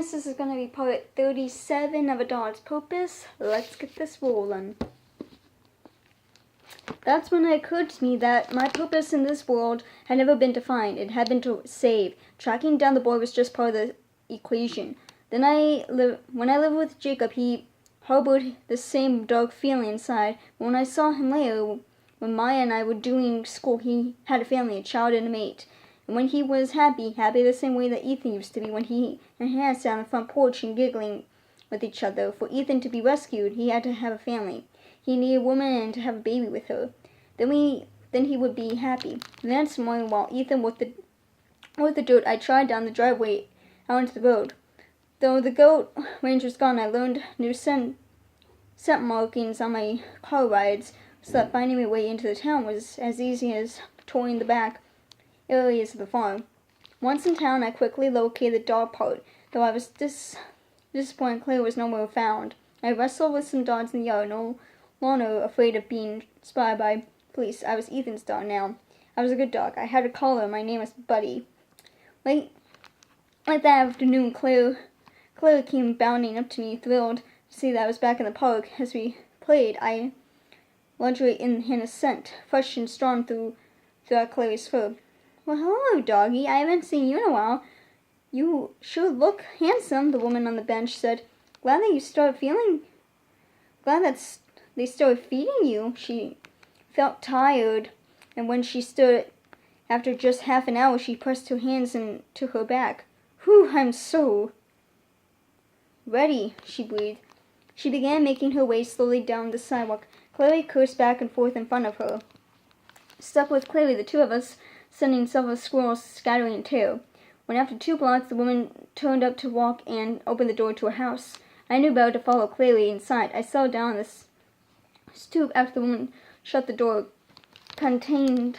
guys, this is going to be part 37 of A Dog's Purpose. Let's get this rolling. That's when it occurred to me that my purpose in this world had never been defined. It had been to save. Tracking down the boy was just part of the equation. When I lived with Jacob, he harbored the same dark feeling inside. But when I saw him later, when Maya and I were doing school, he had a family, a child and a mate. And when he was happy the same way that Ethan used to be when he and Hannah sat on the front porch and giggling with each other. For Ethan to be rescued, he had to have a family. He needed a woman and to have a baby with her. Then he would be happy. The next morning, while Ethan worked the dirt, I tried down the driveway out into the road. Though the goat ranger's gone, I learned new scent markings on my car rides, so that finding my way into the town was as easy as touring the back areas of the farm. Once in town, I quickly located the dog part, though I was disappointed Claire was nowhere found. I wrestled with some dogs in the yard, no longer afraid of being spotted by police. I was Ethan's dog now. I was a good dog. I had a collar. My name was Buddy. Late that afternoon, Claire came bounding up to me, thrilled to see that I was back in the park. As we played, I luxuriated in Hannah's scent, fresh and strong throughout Claire's fur. Well, hello, doggy. I haven't seen you in a while. You sure look handsome, the woman on the bench said. Glad they started feeding you. She felt tired, and when she stood after just half an hour, she pressed her hands into her back. Whew, I'm so ready, she breathed. She began making her way slowly down the sidewalk. Clary cursed back and forth in front of her. Stuck with Clary, the two of us sending several squirrels scattering in terror. When after 2 blocks the woman turned up to walk and opened the door to her house, I knew better to follow Clary inside. I settled down on the stoop after the woman shut the door, content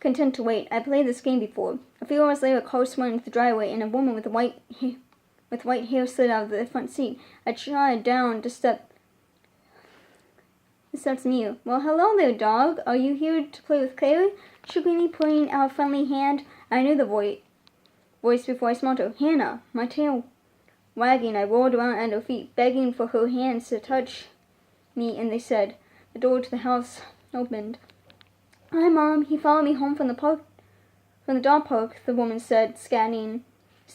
to wait. I played this game before. A few hours later, a car swung into the driveway, and a woman with white hair slid out of the front seat. I trotted down to step to me. Well, hello there, dog. Are you here to play with Clary? She greeted, putting out a friendly hand. I knew the voice before I smelled her. Hannah. My tail wagging, I rolled around at her feet, begging for her hands to touch me, and they said. The door to the house opened. Hi, Mom. He followed me home from the dog park, the woman said, standing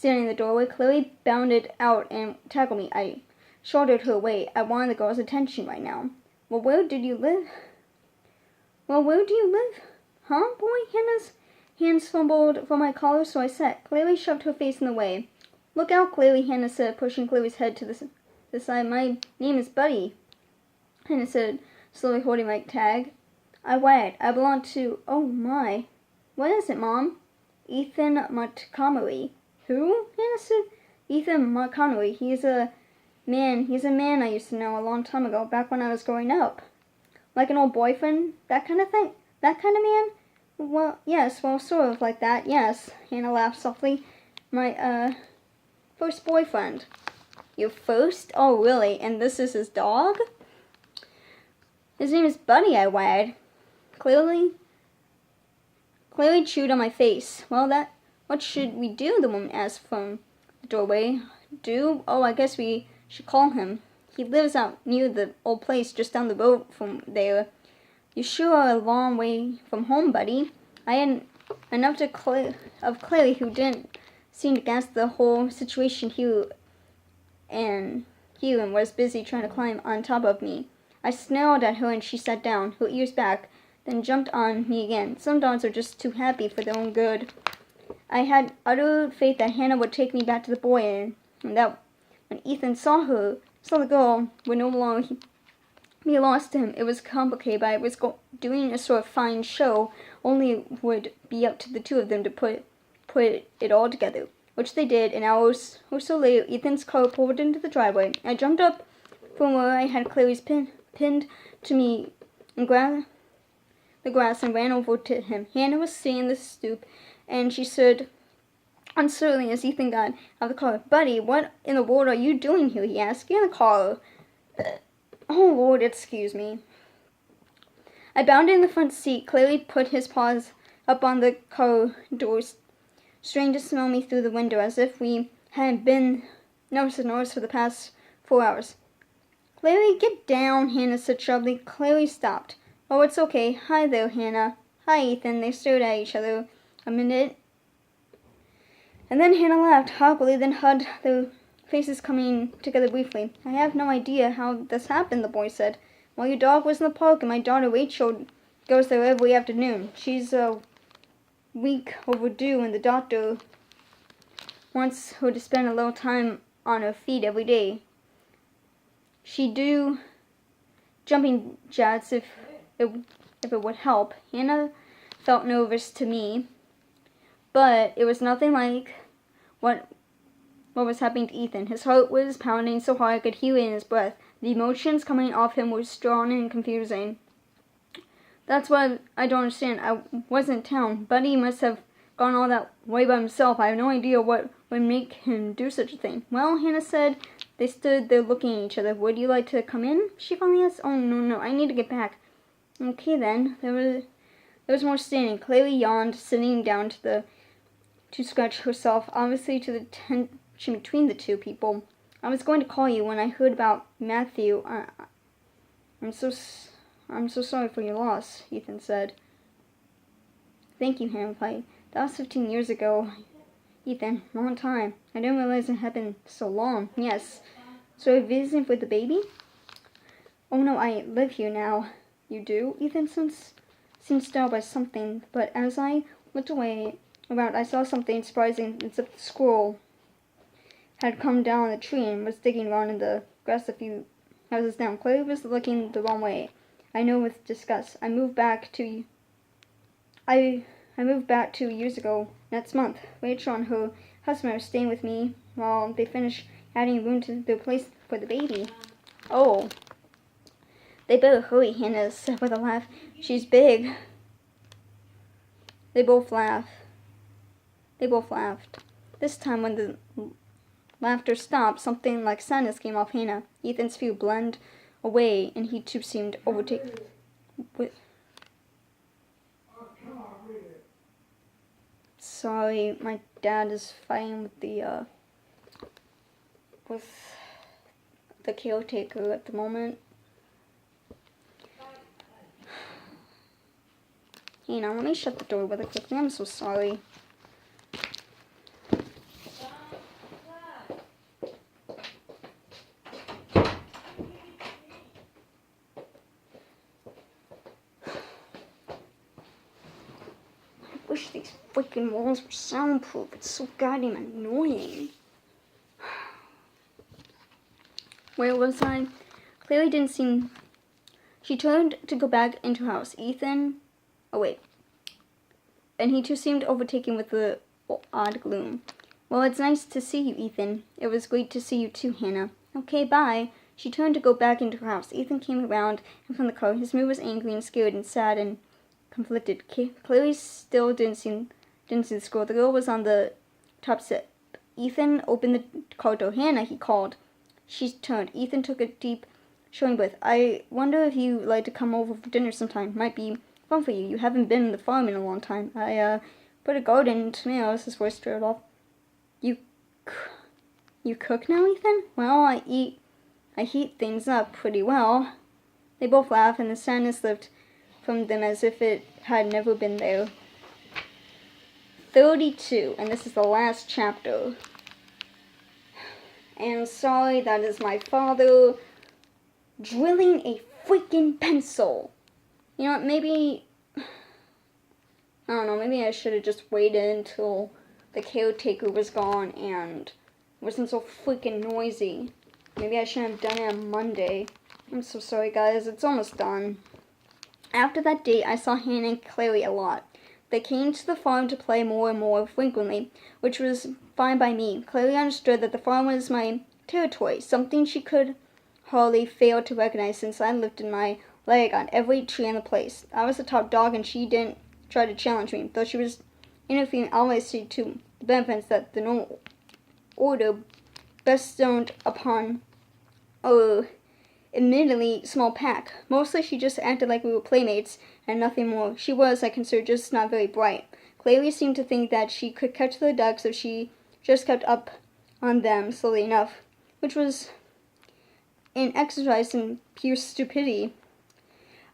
in the doorway. Clary bounded out and tackled me. I shouldered her away. I wanted the girl's attention right now. Well, where do you live? Huh, boy? Hannah's hands fumbled for my collar, so I sat. Clary shoved her face in the way. Look out, Clary, Hannah said, pushing Clary's head to the side. My name is Buddy, Hannah said, slowly holding my tag. I wagged. I belong to... Oh, my. What is it, Mom? Ethan Montgomery. Who? Hannah said. Ethan Montgomery. He's a man I used to know a long time ago, back when I was growing up. Like an old boyfriend? That kind of thing? That kind of man? Well, yes, sort of like that, yes. Hannah laughed softly. My, first boyfriend. Your first? Oh, really? And this is his dog? His name is Buddy, I wagged. Clary chewed on my face. Well, what should we do? The woman asked from the doorway. Do? Oh, I guess we should call him. He lives out near the old place just down the road from there. You sure are a long way from home, Buddy. I had enough of Clary, who didn't seem to grasp the whole situation here and was busy trying to climb on top of me. I snarled at her and she sat down, her ears back, then jumped on me again. Some dogs are just too happy for their own good. I had utter faith that Hannah would take me back to the boy, and that when Ethan saw the girl, would no longer be lost to him. It was complicated, but I was doing a sort of fine show, only it would be up to the two of them to put it all together, which they did. An hour or so later, Ethan's car pulled into the driveway. I jumped up from where I had Clary's pinned to me and grabbed the grass and ran over to him. Hannah was sitting on the stoop, and she stood uncertainly as Ethan got out of the car. Buddy, what in the world are you doing here? He asked. Get in the car. Oh, Lord, excuse me. I bounded in the front seat. Clary put his paws up on the car doors, strained to smell me through the window as if we hadn't been nose to nose for the past 4 hours. Clary, get down, Hannah said sharply. Clary stopped. Oh, it's okay. Hi there, Hannah. Hi, Ethan. They stared at each other a minute, and then Hannah laughed awkwardly, then hugged, their faces coming together briefly. I have no idea how this happened, the boy said. Well, your dog was in the park, and my daughter Rachel goes there every afternoon. She's a week overdue, and the doctor wants her to spend a little time on her feet every day. She'd do jumping jacks if it would help. Hannah felt nervous to me, but it was nothing like what was happening to Ethan. His heart was pounding so hard I could hear it in his breath. The emotions coming off him were strong and confusing. That's what I don't understand. I wasn't in town. Buddy must have gone all that way by himself. I have no idea what would make him do such a thing. Well, Hannah said. They stood there looking at each other. Would you like to come in? She finally asked. Oh, no, I need to get back. Okay, then. There was more standing. Clary yawned, sitting down to scratch herself, obviously to the tension between the two people. I was going to call you when I heard about Matthew. I'm so sorry for your loss, Ethan said. Thank you, Hannah replied. That was 15 years ago. Ethan, long time. I didn't realize it happened so long. Yes. So you're visiting with the baby? Oh no, I live here now. You do? Ethan seemed startled by something, but as I looked around, I saw something surprising. It's a squirrel had come down the tree and was digging around in the grass a few houses down. Clary was looking the wrong way. I know with disgust. I moved back 2 years ago next month. Rachel and her husband are staying with me while they finish adding room to their place for the baby. Oh. They better hurry, Hannah said with a laugh. She's big. They both laughed. This time when the laughter stopped, something like sadness came off Hannah. Ethan's view blended away, and he too seemed overtaken with... Sorry, my dad is fighting with the caretaker at the moment. Hey, now let me shut the door really quickly. I'm so sorry. I wish these freaking walls were soundproof. It's so goddamn annoying. Where was I? Clary didn't seem... She turned to go back into her house. Ethan... Oh, wait. And he too seemed overtaken with the odd gloom. Well, it's nice to see you, Ethan. It was great to see you too, Hannah. Okay, bye. She turned to go back into her house. Ethan came around and from the car. His mood was angry and scared and sad and conflicted. Clary still didn't see the squirrel. The girl was on the top step. Ethan opened the car door. Hannah, he called. She turned. Ethan took a deep, showing breath. I wonder if you'd like to come over for dinner sometime. Might be fun for you. You haven't been in the farm in a long time. I put a garden and tomatoes. His voice trailed off. You cook now, Ethan? Well, I heat things up pretty well. They both laughed, and the sadness lifted from them as if it had never been there. 32, and this is the last chapter. And sorry, that is my father drilling a freaking pencil. You know what, maybe, I don't know, maybe I should have just waited until the caretaker was gone and wasn't so freaking noisy. Maybe I shouldn't have done it on Monday. I'm so sorry, guys. It's almost done. After that date, I saw Hannah and Clary a lot. They came to the farm to play more and more frequently, which was fine by me. Clary understood that the farm was my territory, something she could hardly fail to recognize since I lifted my leg on every tree in the place. I was the top dog, and she didn't try to challenge me, though she was interfering obviously to the benefits that the normal order bestowed upon our admittedly small pack. Mostly she just acted like we were playmates and nothing more. She was, I consider, just not very bright. Clary seemed to think that she could catch the ducks if she just kept up on them slowly enough, which was an exercise in pure stupidity.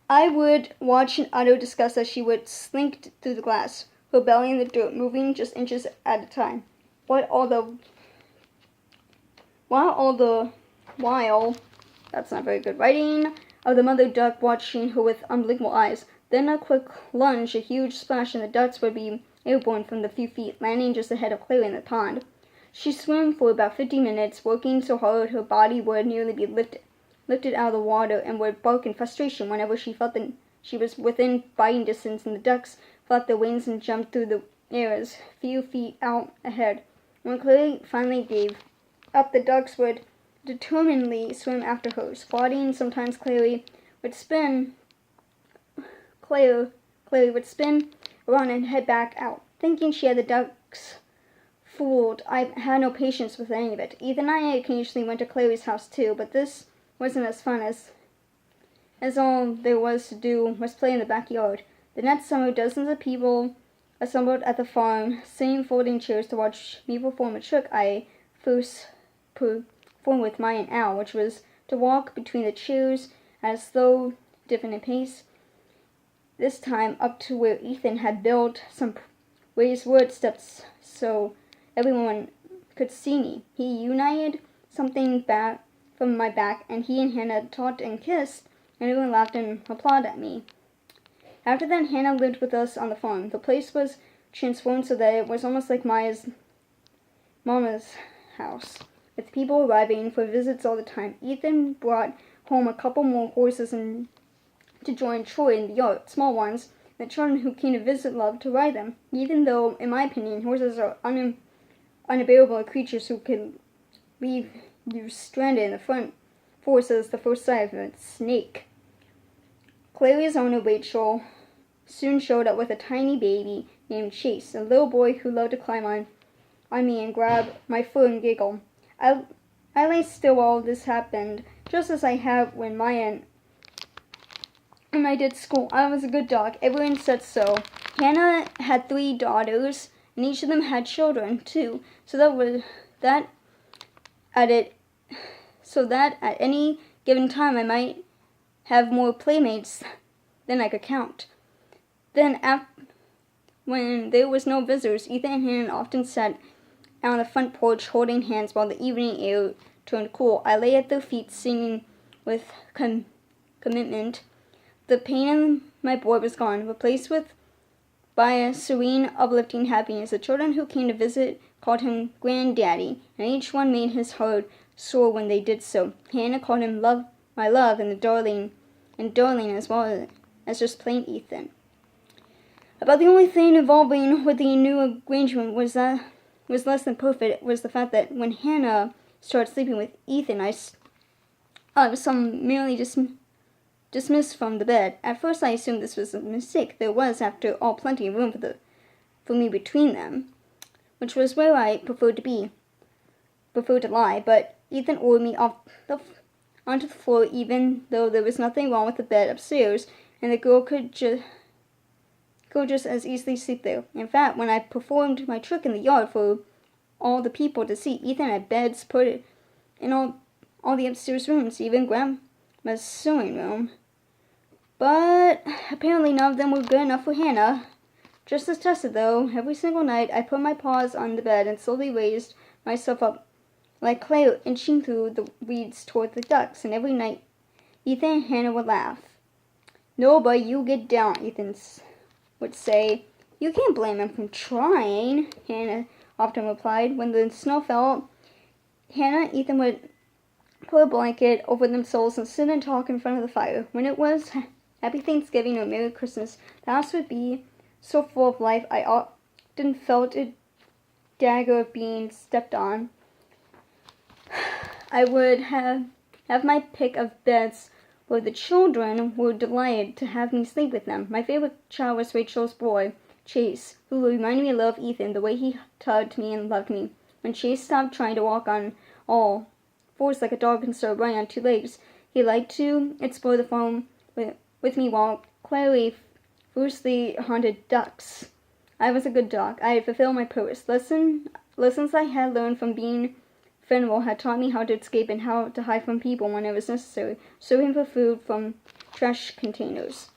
I would watch and utter disgust as she would slink through the glass, her belly in the dirt, moving just inches at a time. While that's not very good writing, of the mother duck watching her with unbelievable eyes. Then a quick lunge, a huge splash, and the ducks would be airborne from the few feet, landing just ahead of Clary in the pond. She swam for about 50 minutes, working so hard her body would nearly be lifted out of the water, and would bark in frustration whenever she felt that she was within biting distance, and the ducks flapped their wings and jumped through the air as few feet out ahead. When Clary finally gave up, the ducks would determinedly swim after her, squatting. Sometimes Clary would spin around and head back out, thinking she had the ducks fooled. I had no patience with any of it. Ethan and I occasionally went to Clary's house too, but this wasn't as fun as all there was to do was play in the backyard. The next summer, dozens of people assembled at the farm, sitting folding chairs to watch me perform a trick I first performed with Maya and Al, which was to walk between the chairs at a slow, different pace. This time up to where Ethan had built some raised wood steps so everyone could see me. He united something back from my back, and he and Hannah talked and kissed, and everyone laughed and applauded at me. After that, Hannah lived with us on the farm. The place was transformed so that it was almost like Maya's mama's house, with people arriving for visits all the time. Ethan brought home a couple more horses and to join Troy in the yard, small ones. The children who came to visit loved to ride them, even though, in my opinion, horses are unbearable creatures who can leave you stranded in the front force as the first sight of a snake. Clary's owner, Rachel, soon showed up with a tiny baby named Chase, a little boy who loved to climb on me and grab my fur and giggle. I lay still while this happened, just as I had when Maya and I did school. I was a good dog. Everyone said so. Hannah had 3 daughters, and each of them had children too. So that at any given time I might have more playmates than I could count. Then, when there was no visitors, Ethan and Hannah often sat out on the front porch holding hands while the evening air turned cool. I lay at their feet singing with commitment. The pain in my boy was gone, replaced by a serene, uplifting happiness. The children who came to visit called him Granddaddy, and each one made his heart soar when they did so. Hannah called him my love, and darling as well as just plain Ethan. About the only thing involving with the new arrangement was less than perfect. Was the fact that when Hannah started sleeping with Ethan, I was merely dismissed from the bed. At first I assumed this was a mistake. There was, after all, plenty of room for me between them, which was where I preferred to lie, but Ethan ordered me onto the floor, even though there was nothing wrong with the bed upstairs, and the girl could just as easily sleep there. In fact, when I performed my trick in the yard for all the people to see, Ethan had beds put in all the upstairs rooms, even Grandma's sewing room. But apparently none of them were good enough for Hannah. Just as tested, though, every single night I put my paws on the bed and slowly raised myself up like Claire, inching through the weeds toward the ducks, and every night Ethan and Hannah would laugh. "No, but you get down," Ethan would say. "You can't blame him for trying," Hannah often replied. When the snow fell, Hannah and Ethan would put a blanket over themselves and sit and talk in front of the fire. When it was Happy Thanksgiving or Merry Christmas, the house would be so full of life I often felt a dagger of being stepped on. I would have my pick of beds where the children were delighted to have me sleep with them. My favorite child was Rachel's boy, Chase, who reminded me of Ethan, the way he tugged me and loved me. When Chase stopped trying to walk on all fours like a dog and started running on 2 legs, he liked to explore the farm with me while Clary fiercely hunted ducks. I was a good dog. I had fulfilled my purpose. Lessons I had learned from being Fenwell had taught me how to escape and how to hide from people when it was necessary, serving for food from trash containers.